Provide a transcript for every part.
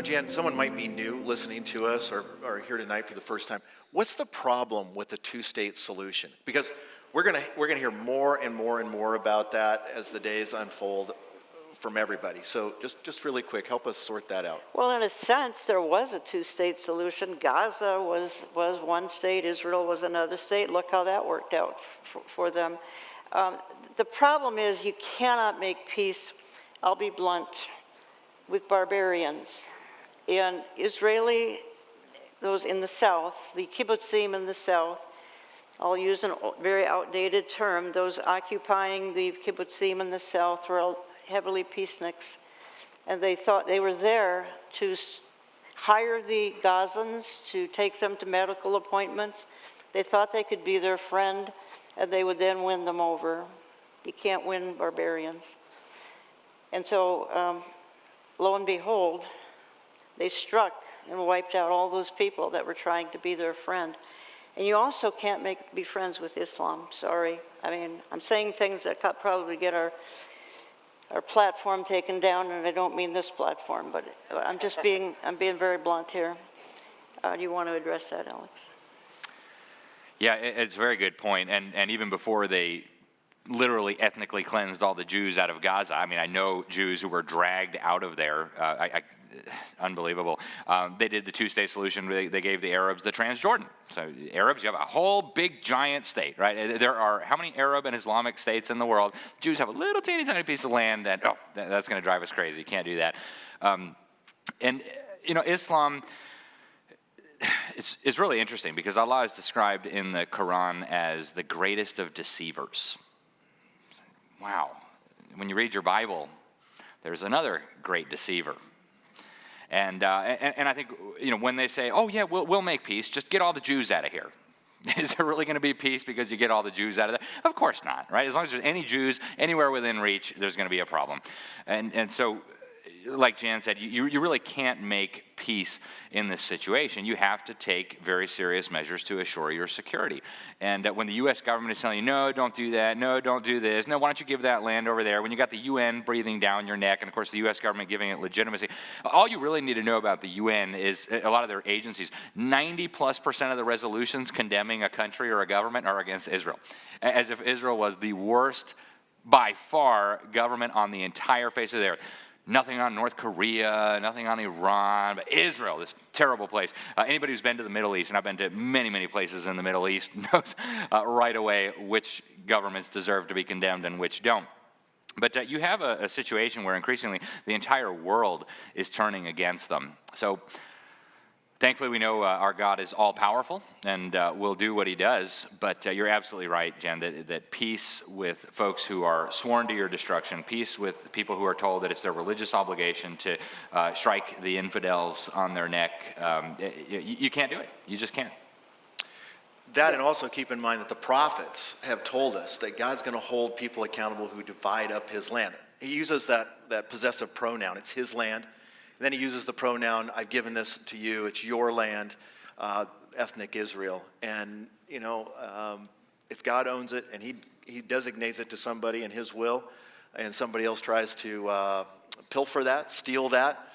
Jan, someone might be new listening to us or here tonight for the first time. What's the problem with the two-state solution? Because we're gonna hear more and more and more about that as the days unfold from everybody. So just really quick, help us sort that out. Well, in a sense, there was a two-state solution. Gaza was one state, Israel was another state. Look how that worked out for them. The problem is you cannot make peace, I'll be blunt, with barbarians. And those in the south, the kibbutzim in the south, I'll use a very outdated term, those occupying the kibbutzim in the south were heavily peaceniks. And they thought they were there to hire the Gazans to take them to medical appointments. They thought they could be their friend, and they would then win them over. You can't win barbarians. And so, lo and behold, they struck and wiped out all those people that were trying to be their friend. And you also can't be friends with Islam, sorry. I mean, I'm saying things that could probably get our platform taken down, and I don't mean this platform, but I'm being very blunt here. Do you want to address that, Alex? Yeah, it's a very good point. And even before they literally ethnically cleansed all the Jews out of Gaza, I mean, I know Jews who were dragged out of there. Unbelievable. They did the two-state solution. They gave the Arabs the Transjordan. So Arabs, you have a whole big giant state, right? There are how many Arab and Islamic states in the world? Jews have a little teeny tiny piece of land that's going to drive us crazy. You can't do that. Islam, it's really interesting because Allah is described in the Quran as the greatest of deceivers. Wow. When you read your Bible, there's another great deceiver. And I think, when they say, oh, yeah, we'll make peace, just get all the Jews out of here. Is there really going to be peace because you get all the Jews out of there? Of course not, right? As long as there's any Jews anywhere within reach, there's going to be a problem. And so, like Jan said, you really can't make peace in this situation. You have to take very serious measures to assure your security. And when the U.S. government is telling you, no, don't do that, no, don't do this, no, why don't you give that land over there, when you got the UN breathing down your neck, and of course the U.S. government giving it legitimacy, all you really need to know about the UN is a lot of their agencies, 90+% of the resolutions condemning a country or a government are against Israel, as if Israel was the worst, by far, government on the entire face of the earth. Nothing on North Korea, nothing on Iran, but Israel, this terrible place. Anybody who's been to the Middle East, and I've been to many, many places in the Middle East, knows right away which governments deserve to be condemned and which don't. But you have a situation where increasingly the entire world is turning against them. So thankfully, we know our God is all-powerful and will do what he does, but you're absolutely right, Jen, that peace with folks who are sworn to your destruction, peace with people who are told that it's their religious obligation to strike the infidels on their neck, you can't do it. You just can't. That, and also keep in mind that the prophets have told us that God's going to hold people accountable who divide up his land. He uses that possessive pronoun. It's his land. And then he uses the pronoun, I've given this to you, it's your land, ethnic Israel. And, if God owns it and he designates it to somebody in his will, and somebody else tries to pilfer that, steal that,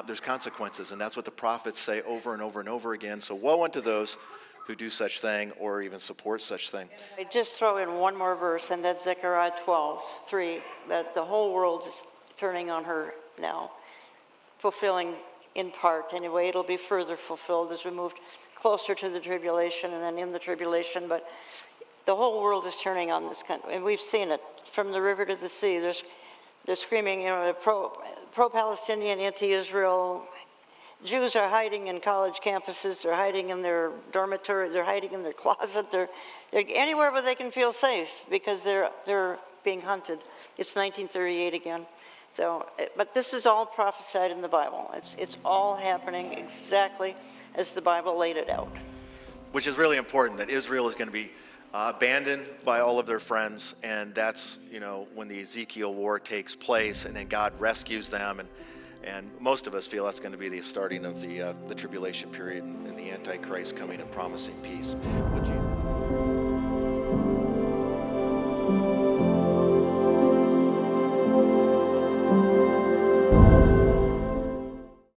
there's consequences. And that's what the prophets say over and over and over again. So woe unto those who do such thing or even support such thing. I just throw in one more verse, and that's Zechariah 12:3, that the whole world is turning on her now. Fulfilling in part. Anyway, it'll be further fulfilled as we move closer to the tribulation and then in the tribulation. But the whole world is turning on this country, and we've seen it from the river to the sea. They're screaming, pro-Palestinian, anti-Israel. Jews are hiding in college campuses. They're hiding in their dormitory. They're hiding in their closet. They're anywhere where they can feel safe because they're being hunted. It's 1938 again. So, but this is all prophesied in the Bible. It's all happening exactly as the Bible laid it out. Which is really important, that Israel is going to be abandoned by all of their friends, and that's, when the Ezekiel war takes place, and then God rescues them, and most of us feel that's going to be the starting of the tribulation period and the Antichrist coming and promising peace. Would you?